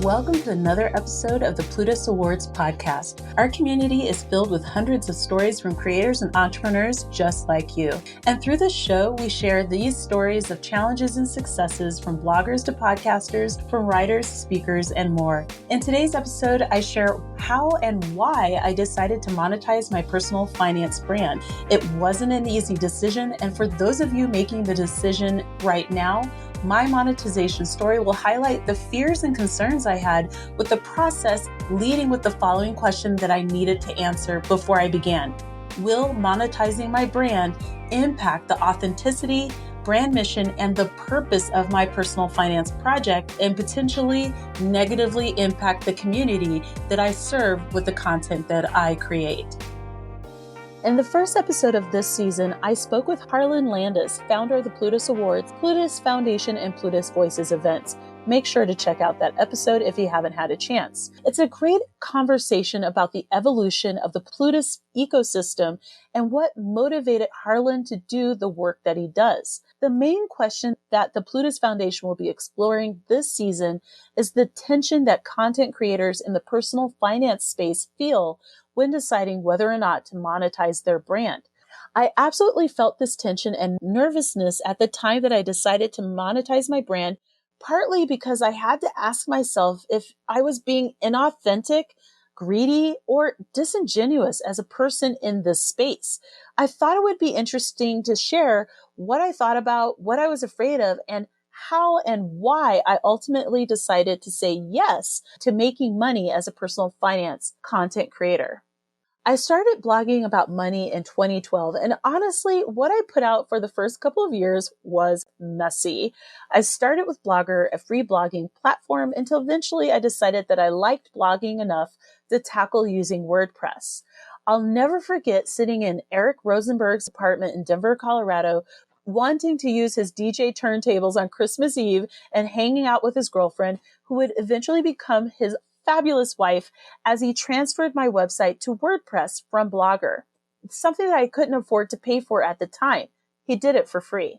Welcome to another episode of the Plutus Awards Podcast. Our community is filled with hundreds of stories from creators and entrepreneurs just like you. And through this show, we share these stories of challenges and successes from bloggers to podcasters, from writers, speakers, and more. In today's episode, I share how and why I decided to monetize my personal finance brand. It wasn't an easy decision, and for those of you making the decision right now, my monetization story will highlight the fears and concerns I had with the process, leading with the following question that I needed to answer before I began. Will monetizing my brand impact the authenticity, brand mission, and the purpose of my personal finance project, and potentially negatively impact the community that I serve with the content that I create? In the first episode of this season, I spoke with Harlan Landis, founder of the Plutus Awards, Plutus Foundation, and Plutus Voices events. Make sure to check out that episode if you haven't had a chance. It's a great conversation about the evolution of the Plutus ecosystem and what motivated Harlan to do the work that he does. The main question that the Plutus Foundation will be exploring this season is the tension that content creators in the personal finance space feel when deciding whether or not to monetize their brand. I absolutely felt this tension and nervousness at the time that I decided to monetize my brand, partly because I had to ask myself if I was being inauthentic, greedy, or disingenuous as a person in this space. I thought it would be interesting to share what I thought about, what I was afraid of, and how and why I ultimately decided to say yes to making money as a personal finance content creator. I started blogging about money in 2012, and honestly, what I put out for the first couple of years was messy. I started with Blogger, a free blogging platform, until eventually I decided that I liked blogging enough to tackle using WordPress. I'll never forget sitting in Eric Rosenberg's apartment in Denver, Colorado, wanting to use his DJ turntables on Christmas Eve and hanging out with his girlfriend, who would eventually become his fabulous wife, as he transferred my website to WordPress from Blogger. It's something that I couldn't afford to pay for at the time. He did it for free.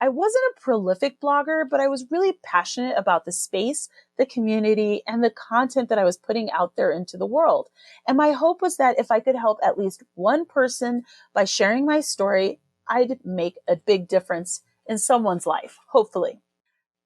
I wasn't a prolific blogger, but I was really passionate about the space, the community, and the content that I was putting out there into the world. And my hope was that if I could help at least one person by sharing my story, I'd make a big difference in someone's life, hopefully.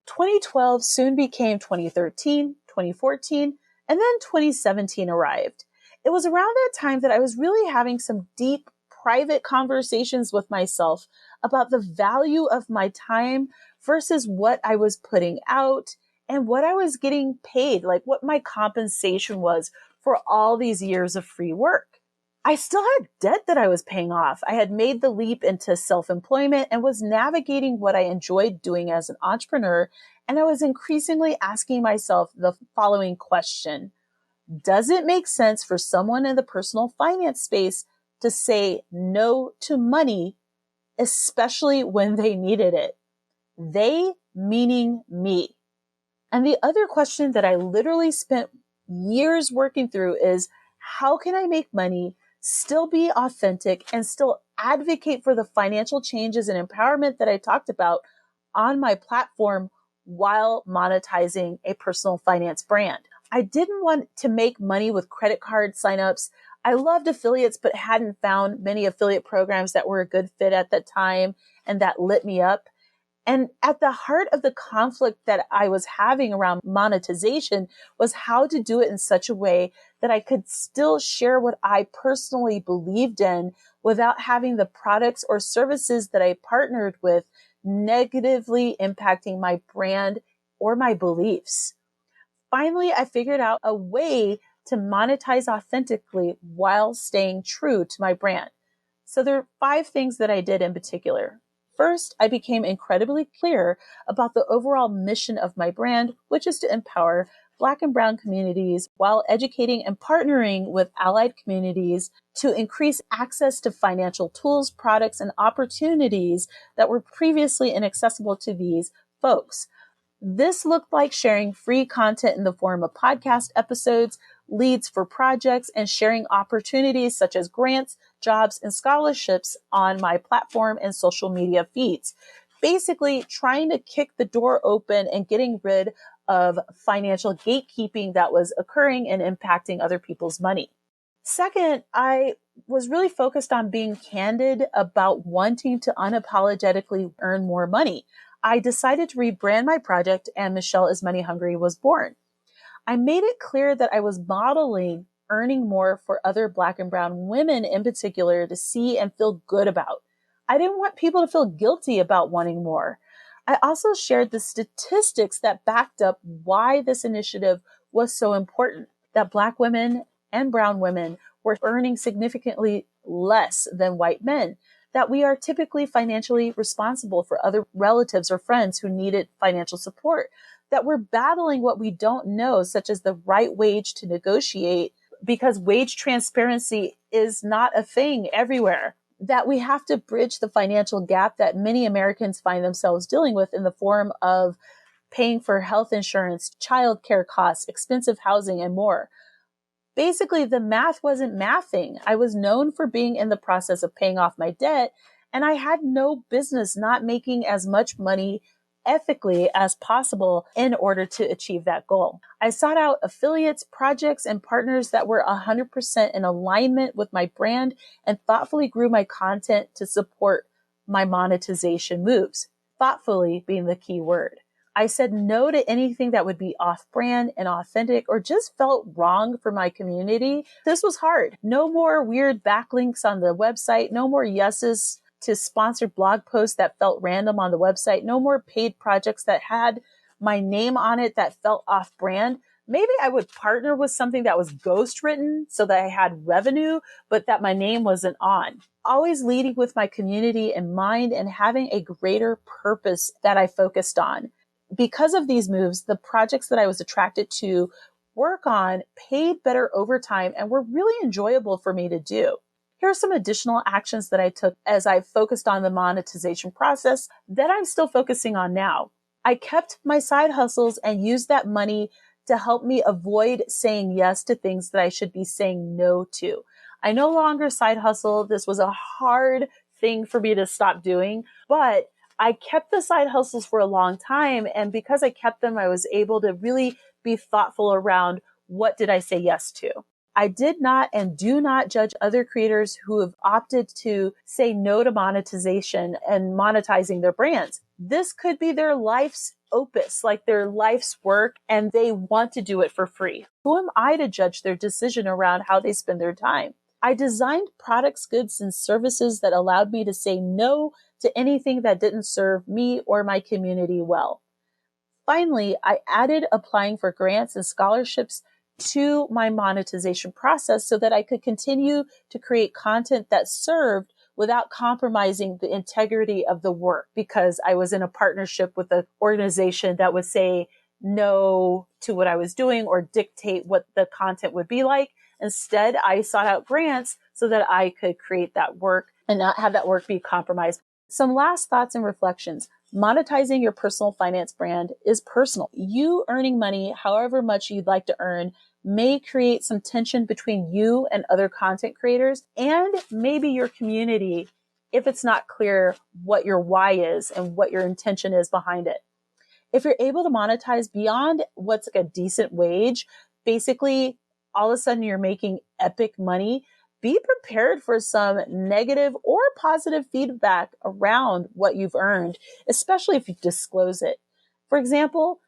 2012 soon became 2013, 2014, and then 2017 arrived. It was around that time that I was really having some deep, private conversations with myself about the value of my time versus what I was putting out and what I was getting paid, like what my compensation was for all these years of free work. I still had debt that I was paying off. I had made the leap into self-employment and was navigating what I enjoyed doing as an entrepreneur. And I was increasingly asking myself the following question: does it make sense for someone in the personal finance space to say no to money, especially when they needed it? They meaning me. And the other question that I literally spent years working through is, how can I make money, still be authentic, and still advocate for the financial changes and empowerment that I talked about on my platform while monetizing a personal finance brand? I didn't want to make money with credit card signups. I loved affiliates, but hadn't found many affiliate programs that were a good fit at that time and that lit me up. And at the heart of the conflict that I was having around monetization was how to do it in such a way that I could still share what I personally believed in without having the products or services that I partnered with negatively impacting my brand or my beliefs. Finally, I figured out a way to monetize authentically while staying true to my brand. So there are 5 things that I did in particular. First, I became incredibly clear about the overall mission of my brand, which is to empower Black and Brown communities while educating and partnering with allied communities to increase access to financial tools, products, and opportunities that were previously inaccessible to these folks. This looked like sharing free content in the form of podcast episodes, leads for projects, and sharing opportunities such as grants, jobs, and scholarships on my platform and social media feeds. Basically, trying to kick the door open and getting rid of financial gatekeeping that was occurring and impacting other people's money. Second, I was really focused on being candid about wanting to unapologetically earn more money. I decided to rebrand my project, and Michelle is Money Hungry was born. I made it clear that I was modeling earning more for other Black and brown women in particular to see and feel good about. I didn't want people to feel guilty about wanting more. I also shared the statistics that backed up why this initiative was so important, that Black women and brown women were earning significantly less than white men, that we are typically financially responsible for other relatives or friends who needed financial support, that we're battling what we don't know, such as the right wage to negotiate, because wage transparency is not a thing everywhere, that we have to bridge the financial gap that many Americans find themselves dealing with in the form of paying for health insurance, childcare costs, expensive housing, and more. Basically, the math wasn't mathing. I was known for being in the process of paying off my debt, and I had no business not making as much money ethically as possible in order to achieve that goal. I sought out affiliates, projects, and partners that were 100% in alignment with my brand and thoughtfully grew my content to support my monetization moves. Thoughtfully being the key word. I said no to anything that would be off-brand and authentic or just felt wrong for my community. This was hard. No more weird backlinks on the website. No more yeses to sponsored blog posts that felt random on the website. No more paid projects that had my name on it that felt off-brand. Maybe I would partner with something that was ghost written so that I had revenue, but that my name wasn't on. Always leading with my community in mind and having a greater purpose that I focused on. Because of these moves, the projects that I was attracted to work on paid better over time and were really enjoyable for me to do. Here are some additional actions that I took as I focused on the monetization process that I'm still focusing on now. I kept my side hustles and used that money to help me avoid saying yes to things that I should be saying no to. I no longer side hustle. This was a hard thing for me to stop doing, but I kept the side hustles for a long time. And because I kept them, I was able to really be thoughtful around what did I say yes to. I did not and do not judge other creators who have opted to say no to monetization and monetizing their brands. This could be their life's opus, like their life's work, and they want to do it for free. Who am I to judge their decision around how they spend their time? I designed products, goods, and services that allowed me to say no to anything that didn't serve me or my community well. Finally, I added applying for grants and scholarships to my monetization process so that I could continue to create content that served without compromising the integrity of the work, because I was in a partnership with an organization that would say no to what I was doing or dictate what the content would be like. Instead, I sought out grants so that I could create that work and not have that work be compromised. Some last thoughts and reflections. Monetizing your personal finance brand is personal. You earning money, however much you'd like to earn, may create some tension between you and other content creators and maybe your community if it's not clear what your why is and what your intention is behind it. If you're able to monetize beyond what's like a decent wage, basically all of a sudden you're making epic money, be prepared for some negative or positive feedback around what you've earned, especially if you disclose it. For example,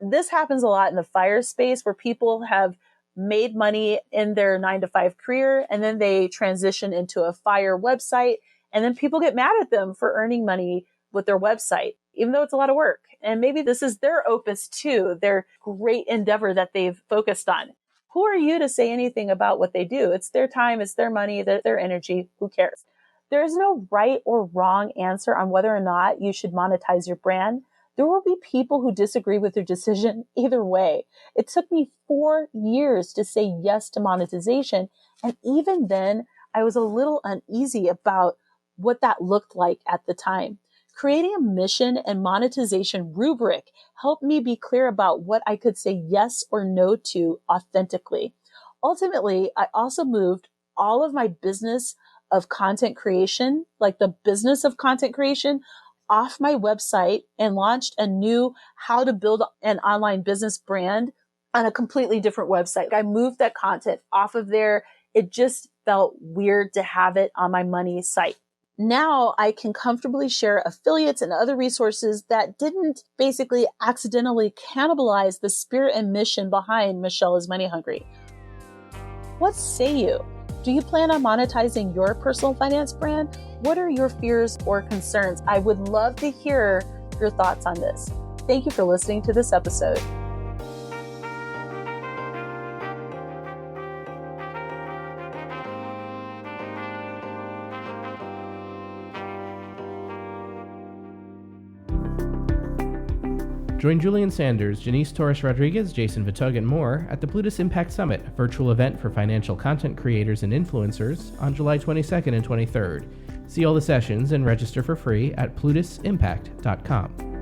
this happens a lot in the fire space where people have made money in their 9-to-5 career and then they transition into a fire website, and then people get mad at them for earning money with their website, even though it's a lot of work. And maybe this is their opus too, their great endeavor that they've focused on. Who are you to say anything about what they do? It's their time, it's their money, their energy. Who cares? There is no right or wrong answer on whether or not you should monetize your brand. There will be people who disagree with your decision either way. It took me 4 years to say yes to monetization. And even then, I was a little uneasy about what that looked like at the time. Creating a mission and monetization rubric helped me be clear about what I could say yes or no to authentically. Ultimately, I also moved all of my business of content creation, like the business of content creation, off my website and launched a new how to build an online business brand on a completely different website. I moved that content off of there. It just felt weird to have it on my money site. Now I can comfortably share affiliates and other resources that didn't basically accidentally cannibalize the spirit and mission behind Michelle is Money Hungry. What say you? Do you plan on monetizing your personal finance brand? What are your fears or concerns? I would love to hear your thoughts on this. Thank you for listening to this episode. Join Julian Sanders, Janice Torres-Rodriguez, Jason Vitug, and more at the Plutus Impact Summit, a virtual event for financial content creators and influencers on July 22nd and 23rd. See all the sessions and register for free at plutusimpact.com.